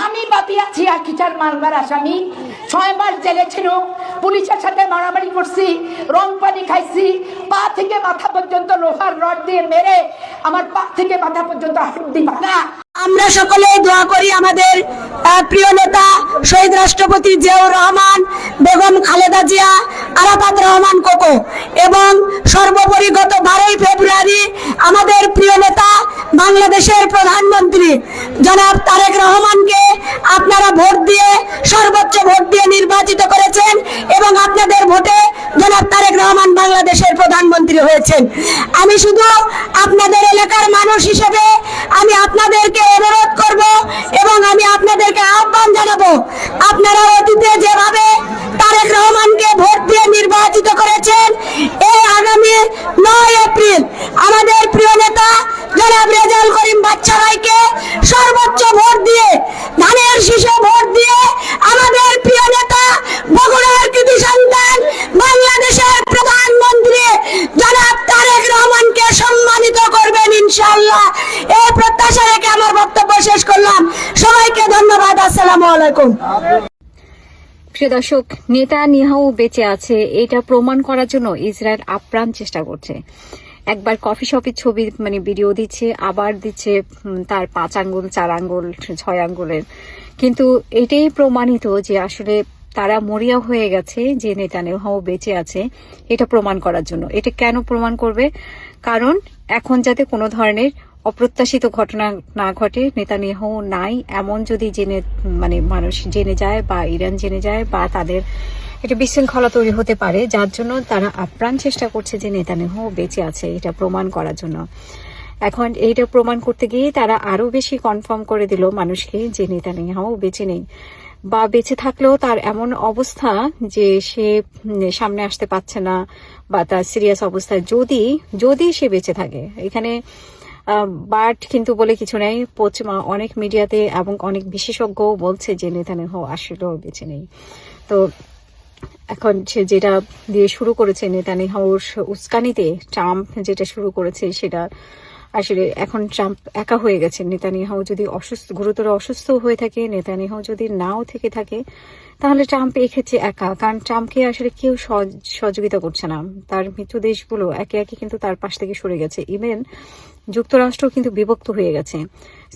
আমি বাপিয়া ছিয়া কিটার মারবার আসামি 6 মাস জেলে ছিল, পুলিশের সাথে মারামারি করছি, রং পানি খাইছি, পা থেকে মাথা পর্যন্ত লোহার রড দিয়ে মেরে আমার পা থেকে মাথা পর্যন্ত হাড্ডি ভাঙা। আমরা সকলে দোয়া করি আমাদের প্রিয় নেতা শহীদ রাষ্ট্রপতি জিয়াউর রহমান, বেগম খালেদা জিয়া, আরাফাত রহমান কোকো এবং সর্বোপরি গত 12 ফেব্রুয়ারি আমাদের প্রিয় নেতা বাংলাদেশের প্রধানমন্ত্রী জনাব তারেক রহমানকে আপনারা ভোট দিয়ে সর্বোচ্চ ভোট দিয়ে নির্বাচিত করেছেন এবং আপনাদের ভোটে জনাব তারেক রহমান বাংলাদেশের প্রধানমন্ত্রী হয়েছেন। আমি শুধু আপনাদের এলাকার মানুষ হিসেবে আমি আপনাদেরকে অনুরোধ করব এবং আমি আপনাদেরকে আহ্বান জানাবো, আপনারা অতীতে যেভাবে তারেক রহমানকে ভোট দিয়ে নির্বাচিত করেছেন, এই আগামী 9 এপ্রিল আমাদের প্রিয় নেতা জনাব রেজাউল করিম বাচ্চা ভাইকে সর্বোচ্চ ভোট দিয়ে, ধানের শীষে ভোট দিয়ে আমাদের প্রিয় নেতা বগুড়ার কৃতি সন্তান বাংলাদেশের প্রধানমন্ত্রী জনাব তারেক রহমানকে সম্মানিত করবেন ইনশাআল্লাহ। এই প্রত্যাশা রেখে আমার বক্তব্য শেষ করলাম। সবাইকে ধন্যবাদ। আসসালামু আলাইকুম। প্রিয় দর্শক, নেতানিয়াহু বেঁচে আছে এটা প্রমাণ করার জন্য ইসরায়েল আপ্রাণ চেষ্টা করছে। একবার কফি শপের ছবি ভিডিও দিচ্ছে, আবার দিচ্ছে তার 5 আঙ্গুল 4 আঙ্গুল 6 আঙ্গুলের, কিন্তু এটাই প্রমাণিত যে আসলে তারা মরিয়া হয়ে গেছে যে নেতানিয়াহু বেঁচে আছে এটা প্রমাণ করার জন্য। এটা কেন প্রমাণ করবে? কারণ এখন যাতে কোনো ধরনের অপ্রত্যাশিত ঘটনা না ঘটে, নেতানিয়াহু নাই এমন যদি জেনে মানুষ জেনে যায় বা ইরান জেনে যায় বা তাদের এটা বিশৃঙ্খলা তৈরি হতে পারে, যার জন্য তারা আপ্রাণ চেষ্টা করছে যে নেতানিয়াহু বেঁচে আছে এটা প্রমাণ করার জন্য। এখন এইটা প্রমাণ করতে গিয়ে তারা আরো বেশি কনফার্ম করে দিল মানুষকে যে নেতানিয়াহু বেঁচে নেই, বা বেঁচে থাকলেও তার এমন অবস্থা যে সে সামনে আসতে পারছে না বা তার সিরিয়াস অবস্থায় যদি সে বেঁচে থাকে। এখানে বাট কিন্তু বলে কিছু নেই, অনেক মিডিয়াতে এবং অনেক বিশেষজ্ঞ বলছে যে নেতানিয়াহু আসলেও বেঁচে নেই। তো এখন সে যেটা দিয়ে শুরু করেছে নেতানিয়াহুর উস্কানিতে ট্রাম্প যেটা শুরু করেছে সেটা আসলে এখন ট্রাম্প একা হয়ে গেছে। নেতানিয়াহু যদি গুরুতর অসুস্থ হয়ে থাকে, নেতানিয়াহু যদি নাও থেকে থাকে, তাহলে ট্রাম্প এই ক্ষেত্রে একা, কারণ ট্রাম্পকে আসলে কেউ সহযোগিতা করছে না। তার মিত্র দেশগুলো একে একে কিন্তু তার পাশ থেকে সরে গেছে, ইভেন যুক্তরাষ্ট্র কিন্তু বিভক্ত হয়ে গেছে।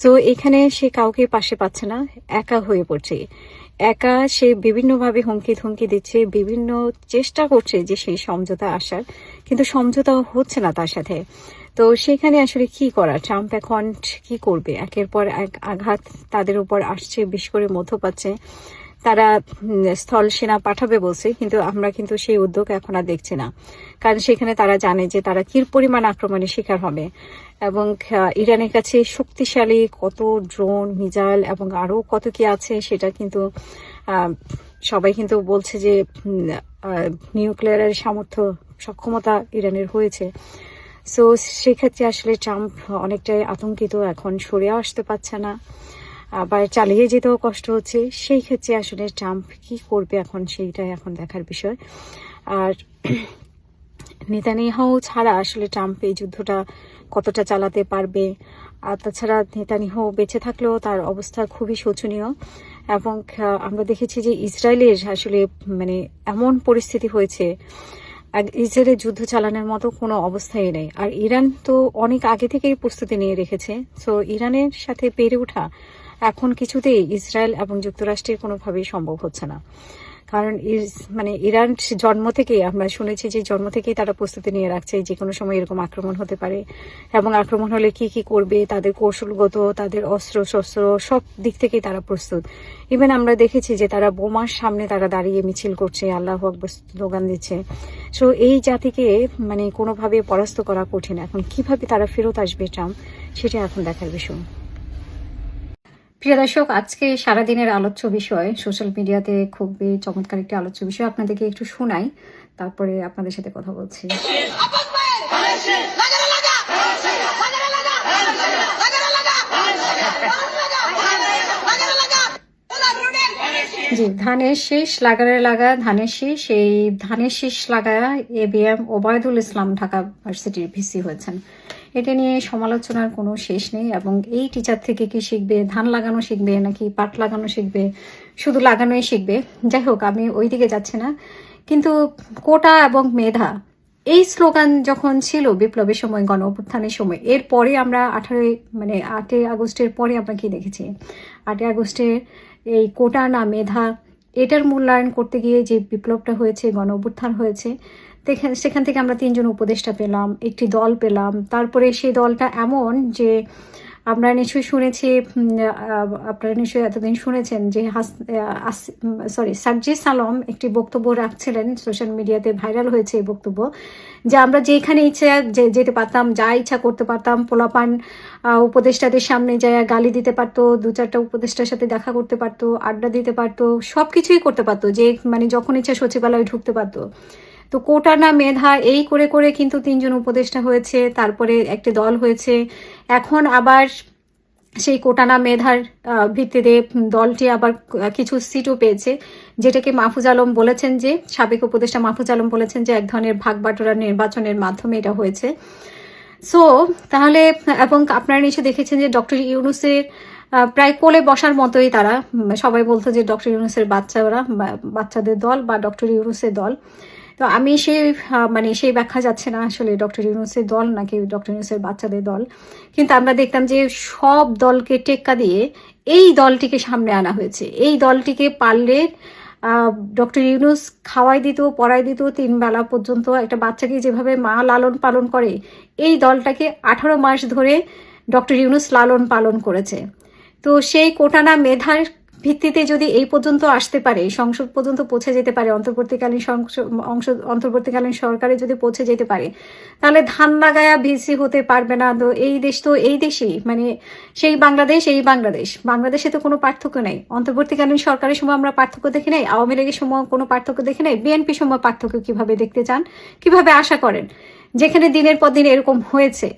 সো এখানে সে কাউকে পাশে পাচ্ছে না, একা হয়ে পড়ছে। একা সে বিভিন্নভাবে হুমকি ধুমকি দিচ্ছে, বিভিন্ন চেষ্টা করছে যে সেই সমঝোতা আসার, কিন্তু সমঝোতা হচ্ছে না তার সাথে। তো সেখানে আসলে কি করা, ট্রাম্প এখন কি করবে? একের পর এক আঘাত তাদের উপর আসছে, বিশেষ করে মধ্যপ্রাচ্যে তারা স্থল সেনা পাঠাবে বলছে, কিন্তু আমরা কিন্তু সেই উদ্যোগ এখন আর দেখছি না, কারণ সেখানে তারা জানে যে তারা কি পরিমাণ আক্রমণের শিকার হবে। এবং ইরানের কাছে শক্তিশালী কত ড্রোন, মিসাইল এবং আরো কত কি আছে সেটা কিন্তু সবাই কিন্তু বলছে যে নিউক্লিয়ারের সামর্থ্য সক্ষমতা ইরানের হয়েছে। সো সেক্ষেত্রে আসলে ট্রাম্প অনেকটাই আতঙ্কিত, এখন সরে আসতে পারছে না, আবার চালিয়ে যেতেও কষ্ট হচ্ছে। সেই ক্ষেত্রে আসলে ট্রাম্প কি করবে এখন সেইটাই এখন দেখার বিষয়। আর নেতানিয়াহু ছাড়া আসলে ট্রাম্প এই যুদ্ধটা কতটা চালাতে পারবে। আর তাছাড়া নেতানিয়াহু বেঁচে থাকলেও তার অবস্থা খুবই শোচনীয়। এবং আমরা দেখেছি যে ইসরায়েলের আসলে এমন পরিস্থিতি হয়েছে, ইসরায়েলের যুদ্ধ চালানোর মতো কোনো অবস্থাই নেই। আর ইরান তো অনেক আগে থেকেই প্রস্তুতি নিয়ে রেখেছে। সো ইরানের সাথে পেরে ওঠা এখন কিছুতেই ইসরায়েল এবং যুক্তরাষ্ট্রের কোনোভাবেই সম্ভব হচ্ছে না। কারণ ইরান জন্ম থেকেই আমরা শুনেছি যে জন্ম থেকেই তারা প্রস্তুতি নিয়ে রাখছে যে কোনো সময় এরকম আক্রমণ হতে পারে, এবং আক্রমণ হলে কি কি করবে, তাদের কৌশলগত, তাদের অস্ত্র শস্ত্র সব দিক থেকেই তারা প্রস্তুত। ইভেন আমরা দেখেছি যে তারা বোমার সামনে তারা দাঁড়িয়ে মিছিল করছে, আল্লাহু আকবার স্লোগান দিচ্ছে। সো এই জাতিকে কোনোভাবে পরাস্ত করা কঠিন। এখন কিভাবে তারা ফেরত আসবে ট্রাম্প, সেটা এখন দেখার বিষয়। প্রিয় দর্শক, আজকে সারাদিনের আলোচ্য বিষয়, সোশ্যাল মিডিয়াতে খুবই চমৎকার একটি আলোচ্য বিষয় আপনাদেরকে একটু শোনাই, তারপরে আপনাদের সাথে কথা বলছি। জি, ধানের শীষ লাগা ধানের শীষ, এই ধানের শীষ লাগায়া ABM ওবায়দুল ইসলাম ঢাকা ভার্সিটির ভিসি হয়েছেন। এটা নিয়ে সমালোচনার কোনো শেষ নেই। এবং এই টিচার থেকে কি শিখবে, ধান লাগানো শিখবে নাকি পাট লাগানো শিখবে, শুধু লাগানোই শিখবে, যাই হোক আমি ওই দিকে যাচ্ছি না। কিন্তু কোটা এবং মেধা এই স্লোগান যখন ছিল বিপ্লবের সময়, গণ অভ্যুত্থানের সময়, এরপরে আমরা 8ই আগস্টের পরে আমরা কি দেখেছি? 8ই আগস্টে এই কোটা না মেধা, এটার মূল্যায়ন করতে গিয়ে যে বিপ্লবটা হয়েছে, গণ অভ্যুত্থান হয়েছে, সেখান থেকে আমরা 3জন উপদেষ্টা পেলাম, একটি দল পেলাম। তারপরে সেই দলটা এমন যে আমরা নিশ্চয়ই শুনেছি, আপনারা নিশ্চয়ই এতদিন শুনেছেন যে সার্জিস আলম একটি বক্তব্য রাখছিলেন, সোশ্যাল মিডিয়াতে ভাইরাল হয়েছে এই বক্তব্য, যে আমরা যেখানে ইচ্ছা যেতে পারতাম, যা ইচ্ছা করতে পারতাম, পোলাপান উপদেষ্টাদের সামনে যায় গালি দিতে পারতো, 2-4টা উপদেষ্টার সাথে দেখা করতে পারতো, আড্ডা দিতে পারতো, সব কিছুই করতে পারতো, যে যখন ইচ্ছা সচিবালয়ে ঢুকতে পারতো। তো কোটা না মেধা এই করে করে কিন্তু 3জন উপদেষ্টা হয়েছে, তারপরে একটি দল হয়েছে। এখন আবার সেই কোটা না মেধার ভিত্তিতে দলটি আবার কিছু সিটও পেয়েছে, যেটাকে মাহফুজ আলম বলেছেন, যে সাবেক উপদেষ্টা মাহফুজ আলম বলেছেন যে এক ধরনের ভাগ বাটোয়ারা নির্বাচনের মাধ্যমে এটা হয়েছে। সো তাহলে, এবং আপনারা নিশ্চয় দেখেছেন যে ডক্টর ইউনূসের প্রায় কোলে বসার মতোই তারা, সবাই বলতো যে ডক্টর ইউনূসের বাচ্চাদের দল বা ডক্টর ইউনূসের দল। তো আমি সেই ব্যাখ্যা যাচ্ছে না আসলে ডক্টর ইউনূসের দল নাকি ডক্টর ইউনূসের বাচ্চাদের দল, কিন্তু আমরা দেখতাম যে সব দলকে টেক্কা দিয়ে এই দলটিকে সামনে আনা হয়েছে। এই দলটিকে পারলে ডক্টর ইউনূস খাওয়াই দিত, পড়াই দিত 3 বেলা পর্যন্ত। একটা বাচ্চাকে যেভাবে মা লালন পালন করে, এই দলটাকে 18 মাস ধরে ডক্টর ইউনূস লালন পালন করেছে। তো সেই কোটা না মেধার ভিত্তিতে যদি এই পর্যন্ত আসতে পারে, সংসদ পর্যন্ত পৌঁছে যেতে পারে, অন্তর্বর্তীকালীন সরকারে যদি পৌঁছে যেতে পারে, তাহলে ধান লাগায়া ভিসি হতে পারবে না। তো এই দেশেই সেই বাংলাদেশে তো কোনো পার্থক্য নেই। অন্তর্বর্তীকালীন সরকারের সময় আমরা পার্থক্য দেখি নাই, আওয়ামী লীগের সময় কোনো পার্থক্য দেখি নাই, বিএনপির সময় পার্থক্য কিভাবে দেখতে চান, কিভাবে আশা করেন, যেখানে দিনের পর দিন এরকম হয়েছে।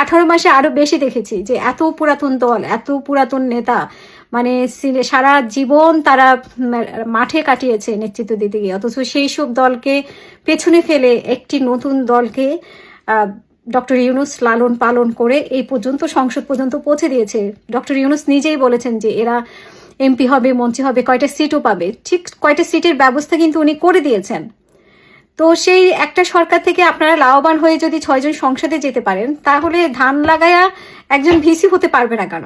18 মাসে আরো বেশি দেখেছি যে এত পুরাতন দল, এত পুরাতন নেতা, সারা জীবন তারা মাঠে কাটিয়েছে নেতৃত্ব দিতে গিয়ে, অথচ সেই সব দলকে পেছনে ফেলে একটি নতুন দলকে ডক্টর ইউনূস লালন পালন করে এই পর্যন্ত সংসদ পর্যন্ত পৌঁছে দিয়েছে। ডক্টর ইউনূস নিজেই বলেছেন যে এরা এমপি হবে, মন্ত্রী হবে, কয়টা সিটও পাবে, ঠিক কয়টা সিটের ব্যবস্থা কিন্তু উনি করে দিয়েছেন। তো সেই একটা সরকার থেকে আপনারা লাভবান হয়ে যদি 6 জন সংসদে যেতে পারেন, তাহলে ধান লাগায়া একজন ভিসি হতে পারবে না কেন?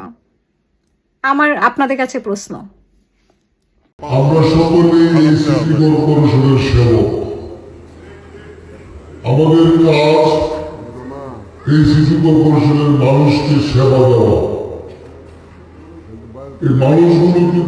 আমার আপনাদের কাছে প্রশ্ন। আমরা সকলেই এই সিটি কর্পোরেশনের সেবক। আমাদের কাজ এই সিটি কর্পোরেশনের মানুষকে সেবা দেওয়া। এই মানুষগুলো